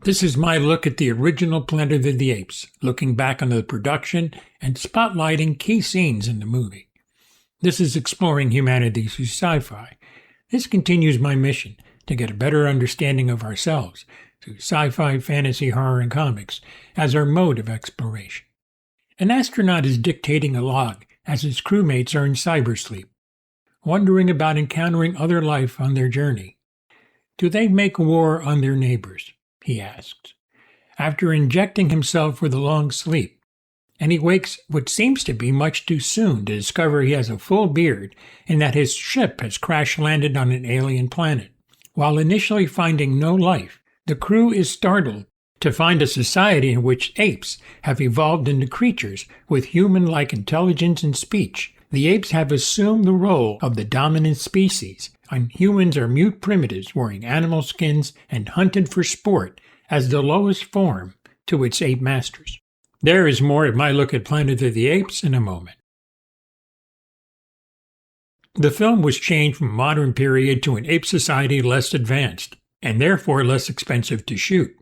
This is my look at the original Planet of the Apes, looking back on the production and spotlighting key scenes in the movie. This is exploring humanity through sci-fi. This continues my mission to get a better understanding of ourselves through sci-fi, fantasy, horror, and comics as our mode of exploration. An astronaut is dictating a log as his crewmates are in cybersleep, wondering about encountering other life on their journey. Do they make war on their neighbors? He asks, after injecting himself with a long sleep, and he wakes what seems to be much too soon to discover he has a full beard and that his ship has crash-landed on an alien planet. While initially finding no life, the crew is startled to find a society in which apes have evolved into creatures with human-like intelligence and speech. The apes have assumed the role of the dominant species, and humans are mute primitives wearing animal skins and hunted for sport as the lowest form to its ape masters. There is more of my look at Planet of the Apes in a moment. The film was changed from a modern period to an ape society less advanced, and therefore less expensive to shoot.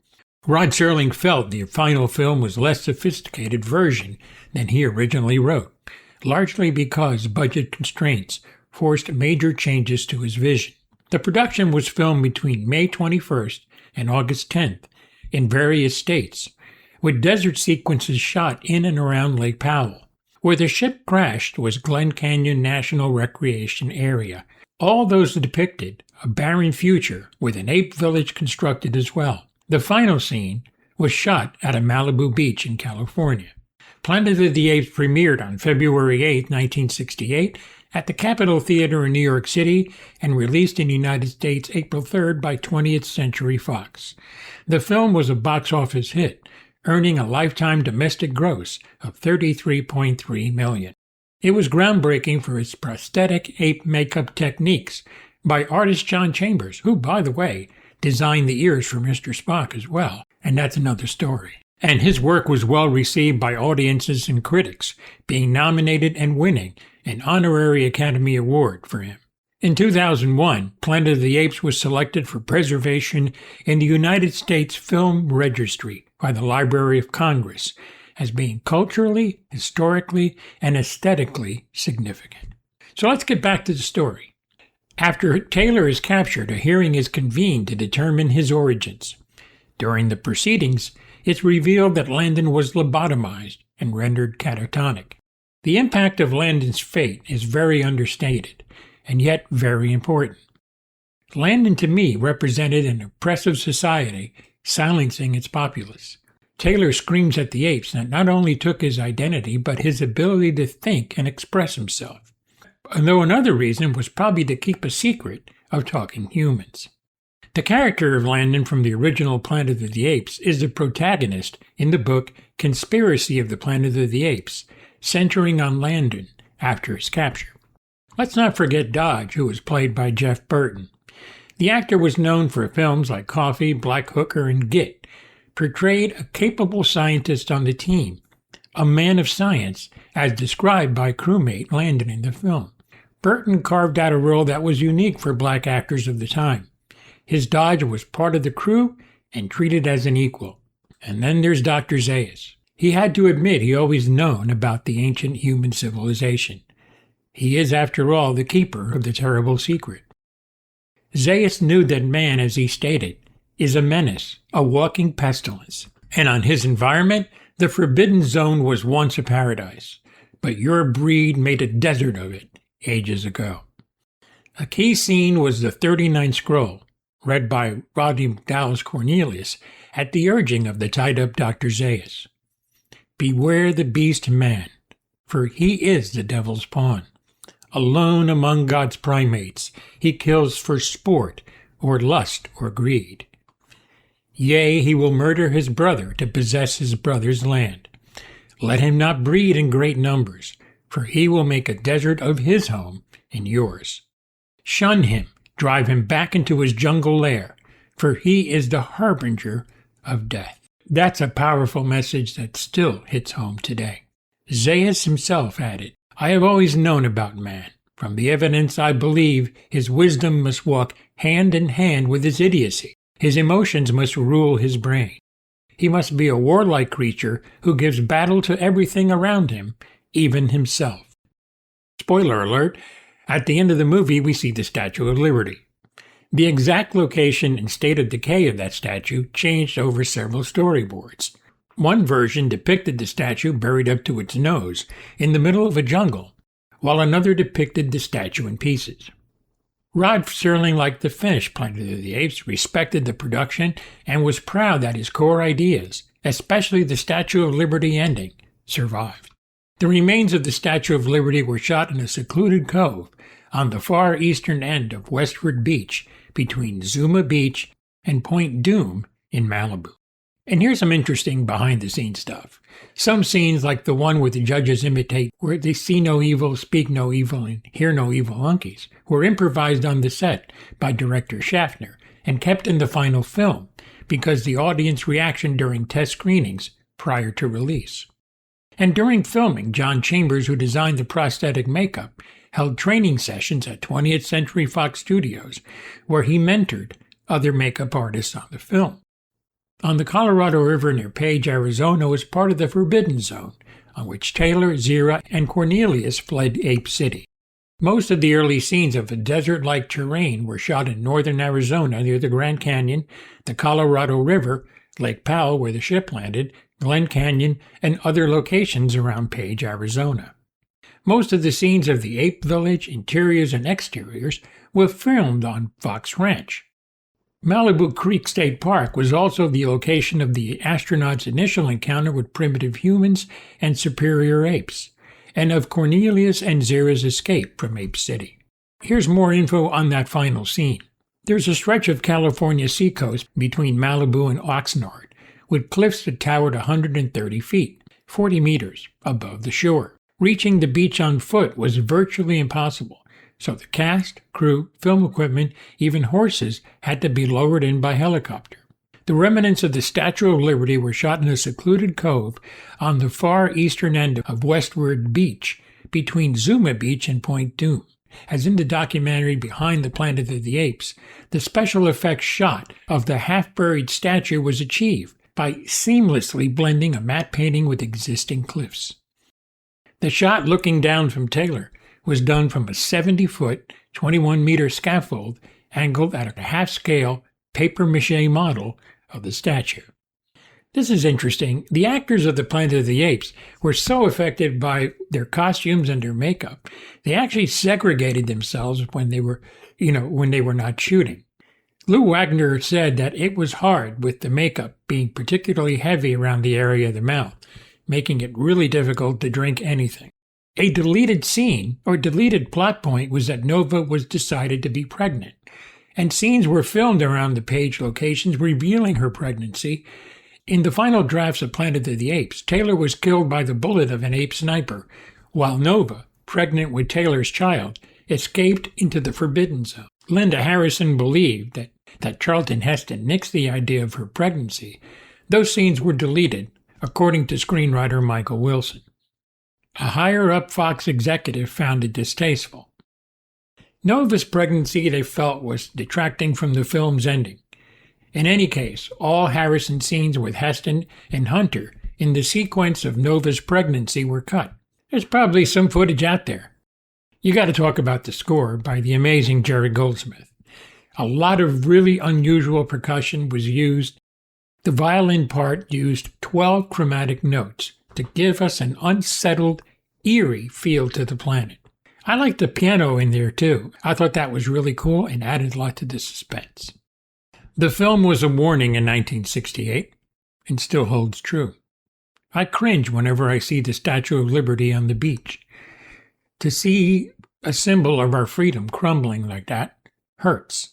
Rod Serling felt the final film was a less sophisticated version than he originally wrote, largely because budget constraints forced major changes to his vision. The production was filmed between May 21st and August 10th in various states, with desert sequences shot in and around Lake Powell. Where the ship crashed was Glen Canyon National Recreation Area. All those depicted a barren future with an ape village constructed as well. The final scene was shot at a Malibu beach in California. Planet of the Apes premiered on February 8, 1968 at the Capitol Theater in New York City and released in the United States April 3rd by 20th Century Fox. The film was a box office hit, earning a lifetime domestic gross of $33.3 million. It was groundbreaking for its prosthetic ape makeup techniques by artist John Chambers, who, by the way, designed the ears for Mr. Spock as well, and that's another story. And his work was well received by audiences and critics, being nominated and winning an honorary Academy Award for him. In 2001, Planet of the Apes was selected for preservation in the United States Film Registry by the Library of Congress as being culturally, historically, and aesthetically significant. So let's get back to the story. After Taylor is captured, a hearing is convened to determine his origins. During the proceedings, it's revealed that Landon was lobotomized and rendered catatonic. The impact of Landon's fate is very understated, and yet very important. Landon, to me, represented an oppressive society silencing its populace. Taylor screams at the apes that not only took his identity, but his ability to think and express himself. Though another reason was probably to keep a secret of talking humans. The character of Landon from the original Planet of the Apes is the protagonist in the book Conspiracy of the Planet of the Apes, centering on Landon after his capture. Let's not forget Dodge, who was played by Jeff Burton. The actor was known for films like Coffee, Black Hooker, and Git, portrayed a capable scientist on the team, a man of science, as described by crewmate Landon in the film. Burton carved out a role that was unique for black actors of the time. His Dodge was part of the crew and treated as an equal. And then there's Dr. Zaius. He had to admit he always known about the ancient human civilization. He is, after all, the keeper of the terrible secret. Zaius knew that man, as he stated, is a menace, a walking pestilence. And on his environment, the Forbidden Zone was once a paradise. But your breed made a desert of it ages ago. A key scene was the 39th scroll, read by Rodney McDowell's Cornelius at the urging of the tied-up Dr. Zaius. Beware the beast man, for he is the devil's pawn. Alone among God's primates, he kills for sport or lust or greed. Yea, he will murder his brother to possess his brother's land. Let him not breed in great numbers, for he will make a desert of his home and yours. Shun him, drive him back into his jungle lair, for he is the harbinger of death. That's a powerful message that still hits home today. Zaius himself added, I have always known about man. From the evidence, I believe his wisdom must walk hand in hand with his idiocy. His emotions must rule his brain. He must be a warlike creature who gives battle to everything around him, even himself. Spoiler alert, at the end of the movie we see the Statue of Liberty. The exact location and state of decay of that statue changed over several storyboards. One version depicted the statue buried up to its nose in the middle of a jungle, while another depicted the statue in pieces. Rod Serling liked the finished Planet of the Apes, respected the production, and was proud that his core ideas, especially the Statue of Liberty ending, survived. The remains of the Statue of Liberty were shot in a secluded cove on the far eastern end of Westward Beach between Zuma Beach and Point Dume in Malibu. And here's some interesting behind-the-scenes stuff. Some scenes, like the one where the judges imitate where they see no evil, speak no evil, and hear no evil monkeys, were improvised on the set by director Schaffner and kept in the final film because the audience reaction during test screenings prior to release. And during filming, John Chambers, who designed the prosthetic makeup, held training sessions at 20th Century Fox Studios, where he mentored other makeup artists on the film. On the Colorado River near Page, Arizona, was part of the Forbidden Zone, on which Taylor, Zira, and Cornelius fled Ape City. Most of the early scenes of a desert-like terrain were shot in northern Arizona near the Grand Canyon, the Colorado River, Lake Powell, where the ship landed, Glen Canyon, and other locations around Page, Arizona. Most of the scenes of the Ape Village, interiors and exteriors, were filmed on Fox Ranch. Malibu Creek State Park was also the location of the astronauts' initial encounter with primitive humans and superior apes, and of Cornelius and Zira's escape from Ape City. Here's more info on that final scene. There's a stretch of California seacoast between Malibu and Oxnard, with cliffs that towered 130 feet, 40 meters, above the shore. Reaching the beach on foot was virtually impossible, so the cast, crew, film equipment, even horses had to be lowered in by helicopter. The remnants of the Statue of Liberty were shot in a secluded cove on the far eastern end of Westward Beach, between Zuma Beach and Point Dume. As in the documentary Behind the Planet of the Apes, the special effects shot of the half-buried statue was achieved by seamlessly blending a matte painting with existing cliffs. The shot looking down from Taylor was done from a 70-foot, 21-meter scaffold angled at a half-scale papier-mâché model of the statue. This is interesting. The actors of the Planet of the Apes were so affected by their costumes and their makeup, they actually segregated themselves when they were not shooting. Lou Wagner said that it was hard with the makeup being particularly heavy around the area of the mouth, making it really difficult to drink anything. A deleted scene or deleted plot point was that Nova was decided to be pregnant, and scenes were filmed around the Page locations revealing her pregnancy. In the final drafts of Planet of the Apes, Taylor was killed by the bullet of an ape sniper, while Nova, pregnant with Taylor's child, escaped into the Forbidden Zone. Linda Harrison believed that Charlton Heston nixed the idea of her pregnancy. Those scenes were deleted, according to screenwriter Michael Wilson. A higher-up Fox executive found it distasteful. Nova's pregnancy, they felt, was detracting from the film's ending. In any case, all Harrison scenes with Heston and Hunter in the sequence of Nova's pregnancy were cut. There's probably some footage out there. You got to talk about the score by the amazing Jerry Goldsmith. A lot of really unusual percussion was used. The violin part used 12 chromatic notes to give us an unsettled, eerie feel to the planet. I liked the piano in there too. I thought that was really cool and added a lot to the suspense. The film was a warning in 1968 and still holds true. I cringe whenever I see the Statue of Liberty on the beach. To see a symbol of our freedom crumbling like that hurts.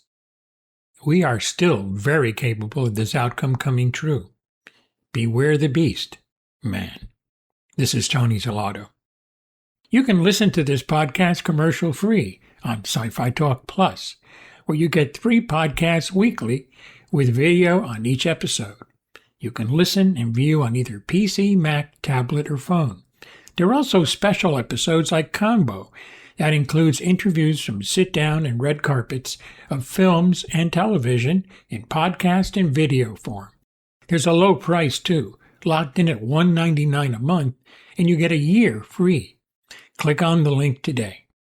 We are still very capable of this outcome coming true. Beware the beast, man. This is Tony Zalato. You can listen to this podcast commercial-free on Sci-Fi Talk Plus, where you get 3 podcasts weekly with video on each episode. You can listen and view on either PC, Mac, tablet, or phone. There are also special episodes like Combo That includes interviews from sit-down and red carpets of films and television in podcast and video form. There's a low price, too, locked in at $1.99 a month, and you get a year free. Click on the link today.